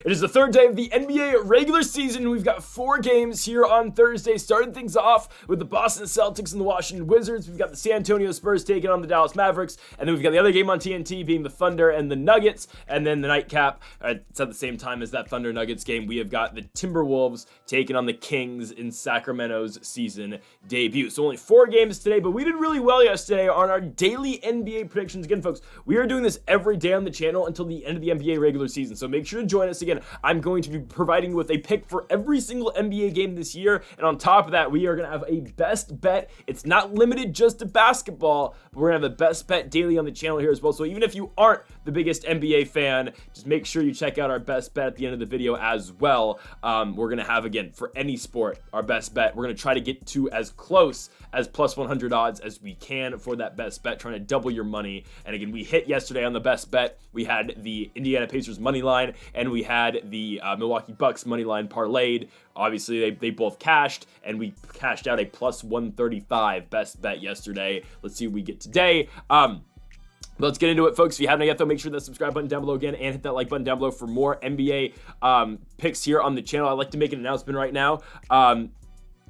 It is the third day of the NBA regular season. We've got 4 games here on Thursday. Starting things off with the Boston Celtics and the Washington Wizards. We've got the San Antonio Spurs taking on the Dallas Mavericks. And then we've got the other game on TNT being the Thunder and the Nuggets. And then the nightcap, it's at the same time as that Thunder Nuggets game. We have got the Timberwolves taking on the Kings in Sacramento's season debut. So only 4 games today, but we did really well yesterday on our daily NBA predictions. Again, folks, we are doing this every day on the channel until the end of the NBA regular season. So make sure to join us again. I'm going to be providing you with a pick for every single NBA game this year. And on top of that, we are going to have a best bet. It's not limited just to basketball, but we're going to have a best bet daily on the channel here as well. So even if you aren't the biggest NBA fan, just make sure you check out our best bet at the end of the video as well. We're going to have, again, for any sport, our best bet. We're going to try to get to as close as plus 100 odds as we can for that best bet, trying to double your money. And again, we hit yesterday on the best bet. We had the Indiana Pacers money line, and we had the Milwaukee Bucks money line parlayed. Obviously, they both cashed, and we cashed out a plus 135 best bet yesterday. Let's see what we get today. Let's get into it, folks. If you haven't yet, though, make sure that subscribe button down below again and hit that like button down below for more NBA picks here on the channel. I'd like to make an announcement right now.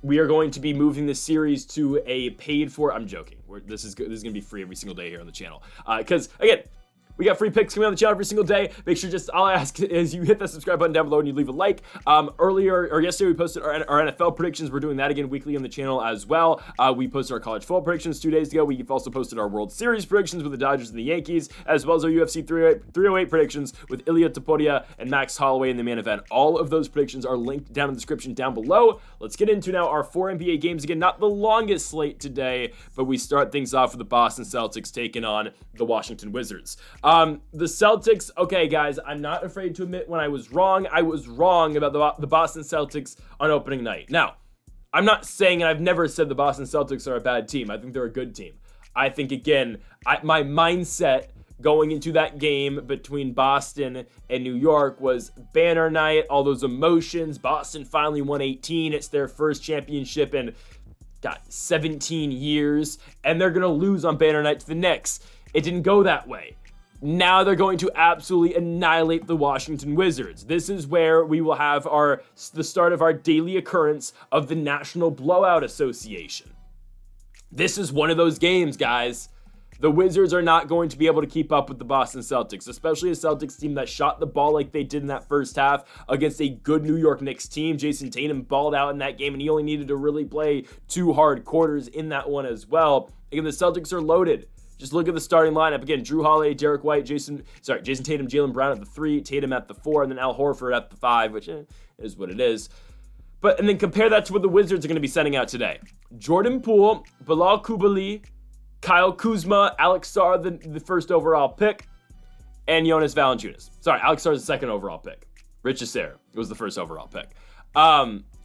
We are going to be moving this series to a paid for. I'm joking. This is going to be free every single day here on the channel. Because, again, we got free picks coming on the channel every single day. Make sure all I ask is you hit that subscribe button down below and you leave a like. Yesterday we posted our NFL predictions. We're doing that again weekly on the channel as well. We posted our college football predictions 2 days ago. We've also posted our World Series predictions with the Dodgers and the Yankees, as well as our UFC 308 predictions with Ilya Topuria and Max Holloway in the main event. All of those predictions are linked down in the description down below. Let's get into now our 4 NBA games. Again, not the longest slate today, but we start things off with the Boston Celtics taking on the Washington Wizards. The Celtics, okay, guys, I'm not afraid to admit when I was wrong. I was wrong about the Boston Celtics on opening night. Now, I'm not saying, and I've never said the Boston Celtics are a bad team. I think they're a good team. I think, again, my mindset going into that game between Boston and New York was banner night, all those emotions. Boston finally won 18. It's their first championship in, 17 years, and they're going to lose on banner night to the Knicks. It didn't go that way. Now they're going to absolutely annihilate the Washington Wizards. This is where we will have the start of our daily occurrence of the National Blowout Association. This is one of those games, guys. The Wizards are not going to be able to keep up with the Boston Celtics, especially a Celtics team that shot the ball like they did in that first half against a good New York Knicks team. Jason Tatum balled out in that game, and he only needed to really play 2 hard quarters in that one as well. Again, the Celtics are loaded. Just look at the starting lineup. Again, Drew Holiday, Derek White, Jason Tatum, Jaylen Brown at the 3, Tatum at the 4, and then Al Horford at the 5, which is what it is. And then compare that to what the Wizards are going to be sending out today. Jordan Poole, Bilal Coulibaly, Kyle Kuzma, Alex Sarr, the first overall pick, and Jonas Valanciunas. Sorry, Alex Sarr is the second overall pick. Rich Asser was the first overall pick.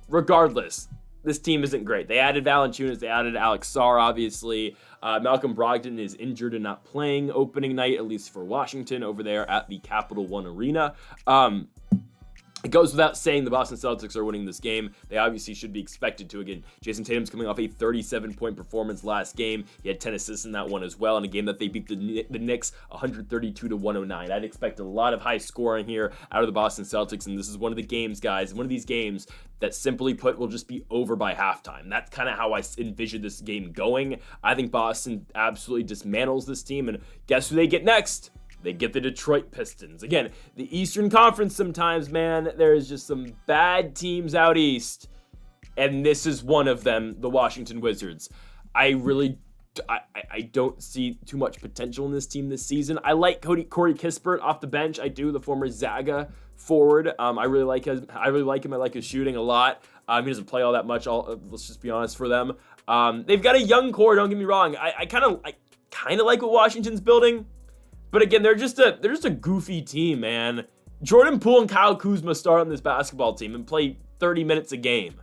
Regardless, this team isn't great. They added Valanciunas. They added Alex Sarr, obviously. Malcolm Brogdon is injured and not playing opening night, at least for Washington, over there at the Capital One Arena. It goes without saying the Boston Celtics are winning this game. They obviously should be expected to. Again, Jason Tatum's coming off a 37-point performance last game. He had 10 assists in that one as well, in a game that they beat the Knicks 132-109. I'd expect a lot of high scoring here out of the Boston Celtics, and this is one of the games, guys, one of these games that, simply put, will just be over by halftime. That's kind of how I envision this game going. I think Boston absolutely dismantles this team, and guess who they get next? They get the Detroit Pistons. Again, the Eastern Conference sometimes, man, there's just some bad teams out east. And this is one of them, the Washington Wizards. I don't see too much potential in this team this season. I like Corey Kispert off the bench. I do, the former Zaga forward. I really like him. I like his shooting a lot. He doesn't play all that much. Let's just be honest for them. They've got a young core. Don't get me wrong. I kind of like what Washington's building. But again, they're just a goofy team, man. Jordan Poole and Kyle Kuzma start on this basketball team and play 30 minutes a game.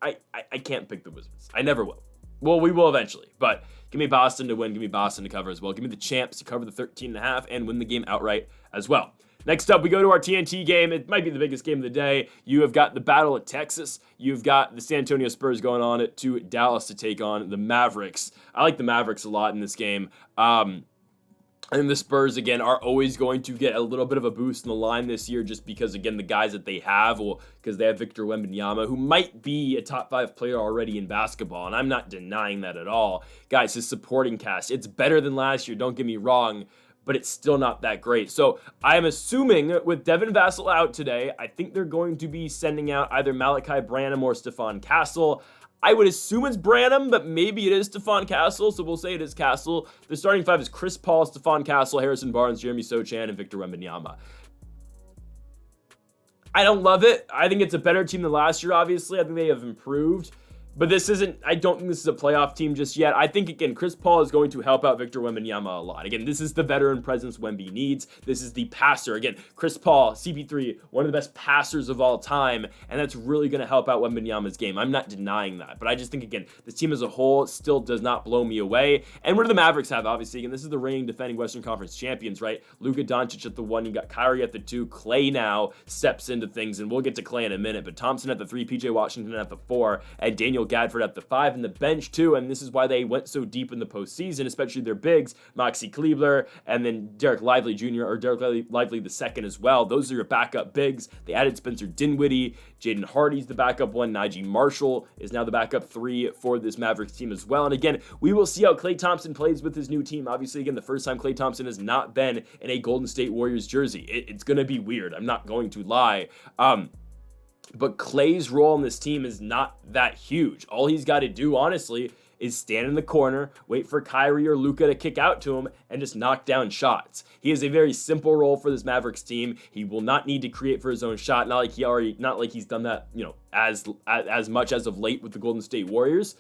I can't pick the Wizards. I never will. Well, we will eventually, but give me Boston to win. Give me Boston to cover as well. Give me the champs to cover the 13.5 and win the game outright as well. Next up, we go to our TNT game. It might be the biggest game of the day. You have got the Battle of Texas. You've got the San Antonio Spurs going on to Dallas to take on the Mavericks. I like the Mavericks a lot in this game. I think the Spurs, again, are always going to get a little bit of a boost in the line this year just because, again, the guys that they have, well, because they have Victor Wembanyama, who might be a top 5 player already in basketball, and I'm not denying that at all. Guys, his supporting cast, it's better than last year, don't get me wrong, but it's still not that great. So I am assuming with Devin Vassell out today, I think they're going to be sending out either Malachi Branham or Stephon Castle. I would assume it's Branham, but maybe it is Stephon Castle, so we'll say it is Castle. The starting 5 is Chris Paul, Stephon Castle, Harrison Barnes, Jeremy Sochan, and Victor Wembanyama. I don't love it. I think it's a better team than last year, obviously. I think they have improved. But this isn't, I don't think this is a playoff team just yet. I think, again, Chris Paul is going to help out Victor Wembanyama a lot. Again, this is the veteran presence Wemby needs. This is the passer. Again, Chris Paul, CP3, one of the best passers of all time, and that's really going to help out Wembanyama's game. I'm not denying that. But I just think, again, this team as a whole still does not blow me away. And what do the Mavericks have, obviously? Again, this is the reigning defending Western Conference champions, right? Luka Doncic at the 1, you got Kyrie at the 2, Klay now steps into things, and we'll get to Klay in a minute, but Thompson at the 3, PJ Washington at the 4, and Daniel Gadford at the 5, and the bench too, and this is why they went so deep in the postseason, especially their bigs, Maxi Kleber, and then Derek Lively Jr., or Derek Lively the second as well. Those are your backup bigs. They added Spencer Dinwiddie, Jaden Hardy's the backup 1, Najee Marshall is now the backup 3 for this Mavericks team as well, and again, we will see how Klay Thompson plays with his new team. Obviously, again, the first time Klay Thompson has not been in a Golden State Warriors jersey. It's going to be weird. I'm not going to lie. But Klay's role in this team is not that huge. All he's got to do, honestly, is stand in the corner, wait for Kyrie or Luka to kick out to him, and just knock down shots. He has a very simple role for this Mavericks team. He will not need to create for his own shot. Not like he's done that, as much as of late with the Golden State Warriors.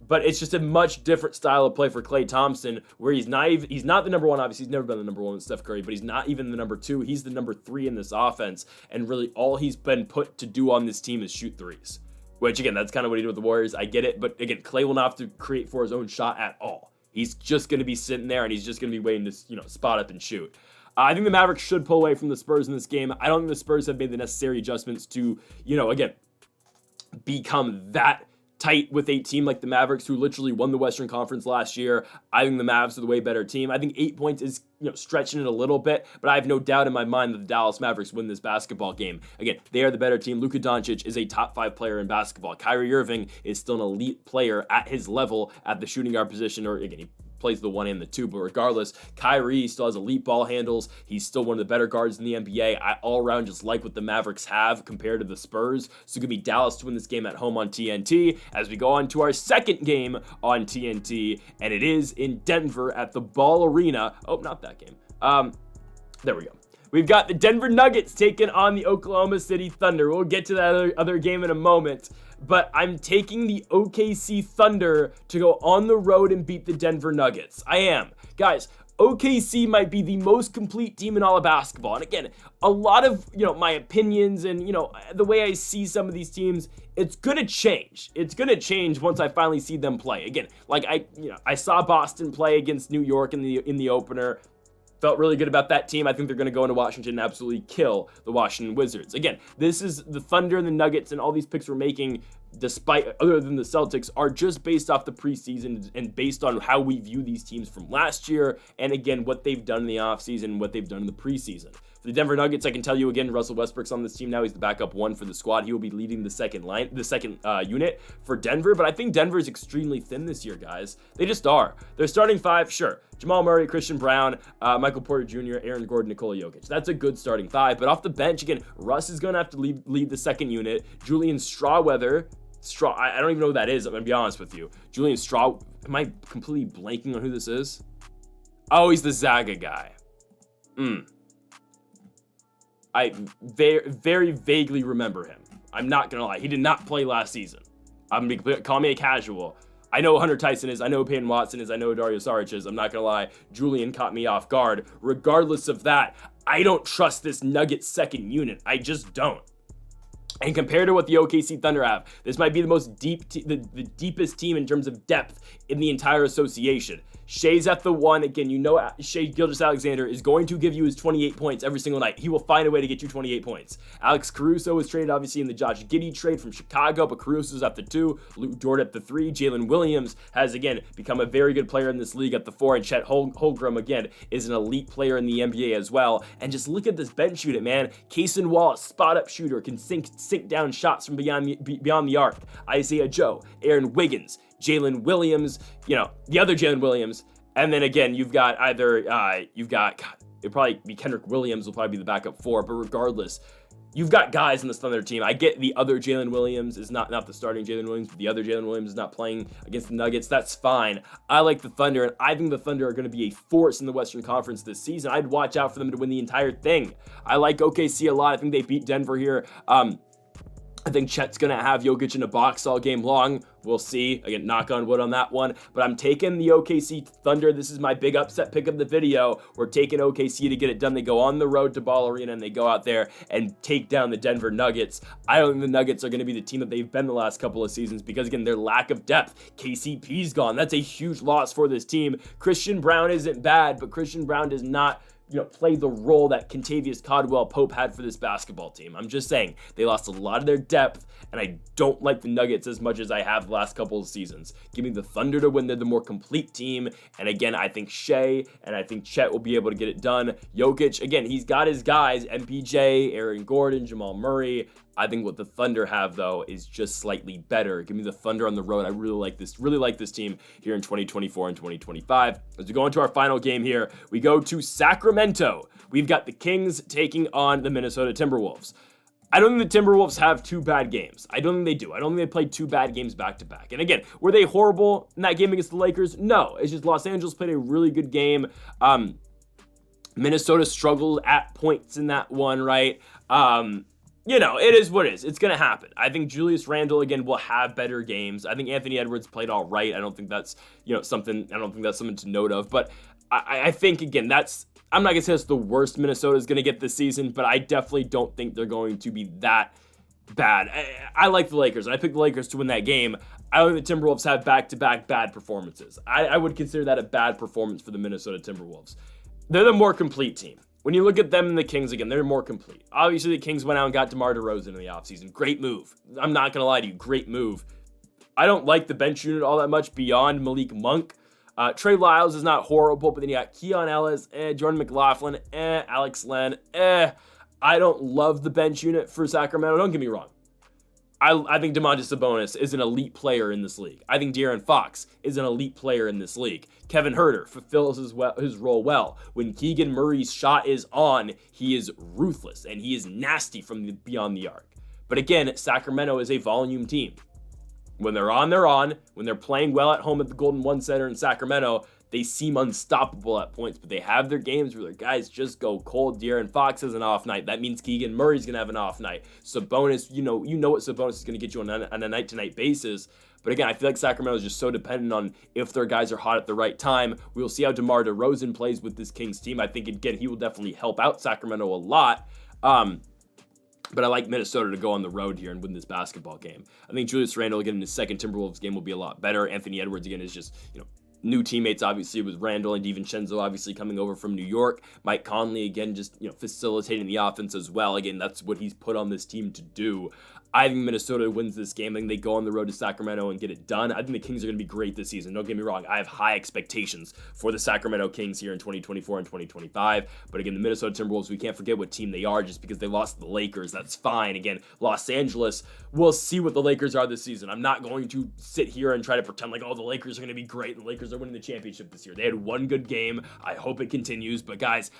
But it's just a much different style of play for Klay Thompson, where he's not the number 1. Obviously, he's never been the number 1 with Steph Curry, but he's not even the number 2. He's the number 3 in this offense, and really all he's been put to do on this team is shoot threes. Which, again, that's kind of what he did with the Warriors. I get it, but again, Klay will not have to create for his own shot at all. He's just going to be sitting there, and he's just going to be waiting to spot up and shoot. I think the Mavericks should pull away from the Spurs in this game. I don't think the Spurs have made the necessary adjustments to, again, become that tight with a team like the Mavericks, who literally won the Western Conference last year. I think the Mavs are the way better team. I think 8 points is stretching it a little bit, but I have no doubt in my mind that the Dallas Mavericks win this basketball game. Again, they are the better team. Luka Doncic is a top 5 player in basketball. Kyrie Irving is still an elite player at his level at the shooting guard position, or again, he plays the 1 and the 2, but regardless, Kyrie still has elite ball handles. He's still one of the better guards in the NBA. I all around just like what the Mavericks have compared to the Spurs. So it could be Dallas to win this game at home on TNT as we go on to our second game on TNT, and it is in Denver at the Ball Arena. Oh, not that game. There we go. We've got the Denver Nuggets taking on the Oklahoma City Thunder. We'll get to that other game in a moment. But I'm taking the OKC Thunder to go on the road and beat the Denver Nuggets. I am. Guys, OKC might be the most complete team in all of basketball. And again, a lot of, my opinions and, the way I see some of these teams, it's going to change. It's going to change once I finally see them play. Again, like I saw Boston play against New York in the opener. Felt really good about that team. I think they're going to go into Washington and absolutely kill the Washington Wizards. Again, this is the Thunder and the Nuggets, and all these picks we're making, other than the Celtics, are just based off the preseason and based on how we view these teams from last year, and again, what they've done in the offseason, what they've done in the preseason. For the Denver Nuggets, I can tell you again, Russell Westbrook's on this team now. He's the backup 1 for the squad. He will be leading the second unit for Denver, but I think Denver is extremely thin this year, guys. They just are. Their starting 5, sure, Jamal Murray, Christian Brown, Michael Porter Jr., Aaron Gordon, Nikola Jokic. That's a good starting 5, but off the bench, again, Russ is going to have to lead the second unit. Julian Strawweather, I don't even know who that is, I'm going to be honest with you. Julian am I completely blanking on who this is? Oh, he's the Zaga guy. I very, very vaguely remember him. I'm not going to lie. He did not play last season. Call me a casual. I know who Hunter Tyson is. I know who Peyton Watson is. I know who Dario Saric is. I'm not going to lie. Julian caught me off guard. Regardless of that, I don't trust this Nuggets second unit. I just don't. And compared to what the OKC Thunder have, this might be the most the deepest team in terms of depth in the entire association. Shea's at the 1. Again, you know Shai Gilgeous-Alexander is going to give you his 28 points every single night. He will find a way to get you 28 points. Alex Caruso was traded, obviously, in the Josh Giddey trade from Chicago, but Caruso's at the 2. Luke Dort at the 3. Jalen Williams has, again, become a very good player in this league at the 4. And Chet Holmgren, again, is an elite player in the NBA as well. And just look at this bench unit, man. Cason Wallace, spot-up shooter, can sink down shots from beyond the arc. Isaiah Joe, Aaron Wiggins, Jalen Williams, the other Jalen Williams. And then again, you've got it'll probably be Kendrick Williams will probably be the backup 4, but regardless, you've got guys in this Thunder team. I get the other Jalen Williams is not the starting Jalen Williams, but the other Jalen Williams is not playing against the Nuggets. That's fine. I like the Thunder, and I think the Thunder are going to be a force in the Western Conference this season. I'd watch out for them to win the entire thing. I like OKC a lot. I think they beat Denver here. I think Chet's going to have Jokic in a box all game long. We'll see. Again, knock on wood on that one. But I'm taking the OKC Thunder. This is my big upset pick of the video. We're taking OKC to get it done. They go on the road to Ball Arena, and they go out there and take down the Denver Nuggets. I don't think the Nuggets are going to be the team that they've been the last couple of seasons because, again, their lack of depth. KCP's gone. That's a huge loss for this team. Christian Brown isn't bad, but Christian Brown does not play the role that Kentavious Caldwell-Pope had for this basketball team. I'm just saying, they lost a lot of their depth, and I don't like the Nuggets as much as I have the last couple of seasons. Give me the Thunder to win. They're the more complete team, and again, I think Shai and I think Chet will be able to get it done. Jokic, again, he's got his guys, MPJ, Aaron Gordon, Jamal Murray. I think what the Thunder have, though, is just slightly better. Give me the Thunder on the road. I really like this team here in 2024 and 2025. As we go into our final game here, we go to Sacramento. We've got the Kings taking on the Minnesota Timberwolves. I don't think the Timberwolves have 2 bad games. I don't think they do. I don't think they played 2 bad games back-to-back. And again, were they horrible in that game against the Lakers? No. It's just Los Angeles played a really good game. Minnesota struggled at points in that one, right? It is what it is. It's going to happen. I think Julius Randle, again, will have better games. I think Anthony Edwards played all right. I don't think that's, something to note of. But I think, again, I'm not going to say that's the worst Minnesota is going to get this season, but I definitely don't think they're going to be that bad. I like the Lakers. I picked the Lakers to win that game. I don't think the Timberwolves have back-to-back bad performances. I would consider that a bad performance for the Minnesota Timberwolves. They're the more complete team. When you look at them and the Kings again, they're more complete. Obviously, the Kings went out and got DeMar DeRozan in the offseason. Great move. I'm not going to lie to you. Great move. I don't like the bench unit all that much beyond Malik Monk. Trey Lyles is not horrible, but then you got Keon Ellis, Jordan McLaughlin, Alex Len, I don't love the bench unit for Sacramento. Don't get me wrong. I think Domantas Sabonis is an elite player in this league. I think De'Aaron Fox is an elite player in this league. Kevin Huerter fulfills his role well. When Keegan Murray's shot is on, he is ruthless, and he is nasty from beyond the arc. But again, Sacramento is a volume team. When they're on, they're on. When they're playing well at home at the Golden One Center in Sacramento, they seem unstoppable at points, but they have their games where their guys just go cold. De'Aaron Fox has an off night. That means Keegan Murray's going to have an off night. Sabonis, you know what Sabonis is going to get you on a night-to-night basis. But again, I feel like Sacramento is just so dependent on if their guys are hot at the right time. We'll see how DeMar DeRozan plays with this Kings team. I think, again, he will definitely help out Sacramento a lot. But I like Minnesota to go on the road here and win this basketball game. I think Julius Randle, again, in his second Timberwolves game will be a lot better. Anthony Edwards, again, is just, new teammates, obviously, with Randle and DiVincenzo, obviously, coming over from New York. Mike Conley, again, just, facilitating the offense as well. Again, that's what he's put on this team to do. I think Minnesota wins this game. I think they go on the road to Sacramento and get it done. I think the Kings are going to be great this season. Don't get me wrong. I have high expectations for the Sacramento Kings here in 2024 and 2025. But again, the Minnesota Timberwolves, we can't forget what team they are just because they lost to the Lakers. That's fine. Again, Los Angeles, we'll see what the Lakers are this season. I'm not going to sit here and try to pretend like, the Lakers are going to be great and the Lakers are winning the championship this year. They had one good game. I hope it continues. But guys,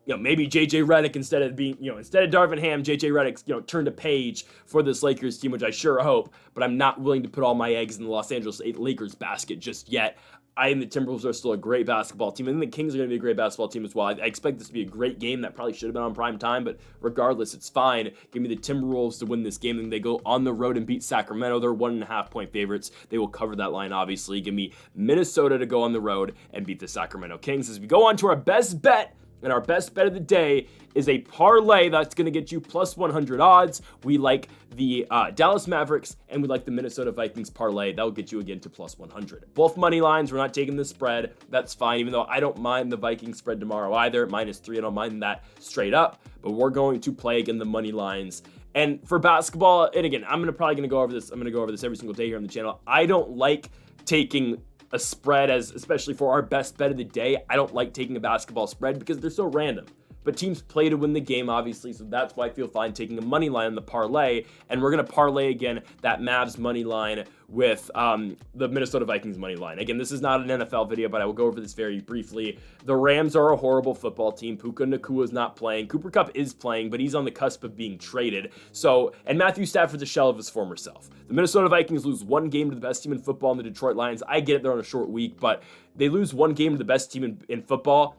maybe JJ Redick instead of Darvin Ham, JJ Redick, turned a page for this Lakers team, which I sure hope, but I'm not willing to put all my eggs in the Los Angeles Lakers basket just yet. I think the Timberwolves are still a great basketball team. I think the Kings are going to be a great basketball team as well. I expect this to be a great game that probably should have been on prime time, but regardless, it's fine. Give me the Timberwolves to win this game. And they go on the road and beat Sacramento. They're 1.5 point favorites. They will cover that line, obviously. Give me Minnesota to go on the road and beat the Sacramento Kings. As we go on to our best bet And our best bet of the day is a parlay that's going to get you plus 100 odds. We like the Dallas Mavericks and we like the Minnesota Vikings parlay. That will get you again to plus 100. Both money lines. We're not taking the spread. That's fine, even though I don't mind the Vikings spread tomorrow either. -3, I don't mind that straight up. But we're going to play again the money lines. And for basketball, and again, I'm probably going to go over this. I'm going to go over this every single day here on the channel. I don't like taking a spread, especially for our best bet of the day. I don't like taking a basketball spread because they're so random. But teams play to win the game, obviously, so that's why I feel fine taking a money line on the parlay. And we're going to parlay again that Mavs money line with the Minnesota Vikings money line. Again, this is not an NFL video, but I will go over this very briefly. The Rams are a horrible football team. Puka Nacua is not playing. Cooper Kupp is playing, but he's on the cusp of being traded. And Matthew Stafford's a shell of his former self. The Minnesota Vikings lose one game to the best team in football in the Detroit Lions. I get it, they're on a short week, but they lose one game to the best team in football,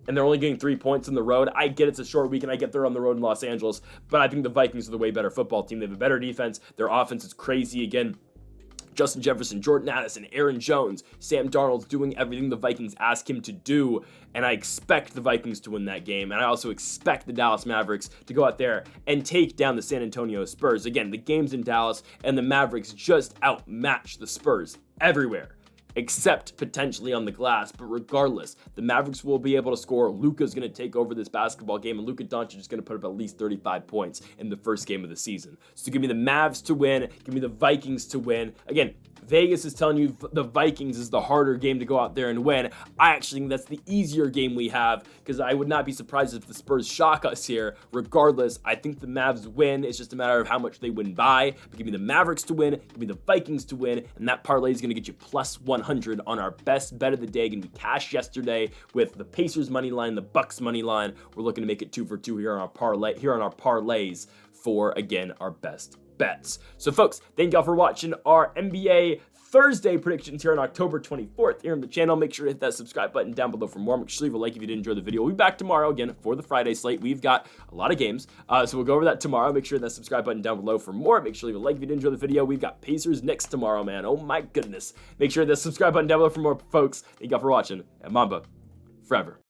and they're only getting 3 points on the road. I get it's a short week, and I get they're on the road in Los Angeles, but I think the Vikings are the way better football team. They have a better defense. Their offense is crazy. Again, Justin Jefferson, Jordan Addison, Aaron Jones, Sam Darnold's doing everything the Vikings ask him to do, and I expect the Vikings to win that game, and I also expect the Dallas Mavericks to go out there and take down the San Antonio Spurs. Again, the game's in Dallas, and the Mavericks just outmatch the Spurs everywhere, except potentially on the glass. But regardless, the Mavericks will be able to score. Luka's going to take over this basketball game, and Luka Doncic is going to put up at least 35 points in the first game of the season. So give me the Mavs to win. Give me the Vikings to win. Again, Vegas is telling you the Vikings is the harder game to go out there and win. I actually think that's the easier game we have, because I would not be surprised if the Spurs shock us here. Regardless, I think the Mavs win. It's just a matter of how much they win by. But give me the Mavericks to win. Give me the Vikings to win. And that parlay is going to get you plus 100 on our best bet of the day. Going to be cashed yesterday with the Pacers money line, the Bucks money line. We're looking to make it 2 for 2 here on our parlays for, again, our best bets. So folks, thank y'all for watching our NBA Thursday predictions here on October 24th here on the channel. Make sure to hit that subscribe button down below for more. Make sure to leave a like if you did enjoy the video. We'll be back tomorrow again for the Friday slate. We've got a lot of games, so we'll go over that tomorrow. Make sure to hit that subscribe button down below for more. Make sure to leave a like if you did enjoy the video. We've got Pacers Knicks tomorrow, man. Oh my goodness. Make sure to hit that subscribe button down below for more, folks. Thank y'all for watching, and Mamba forever.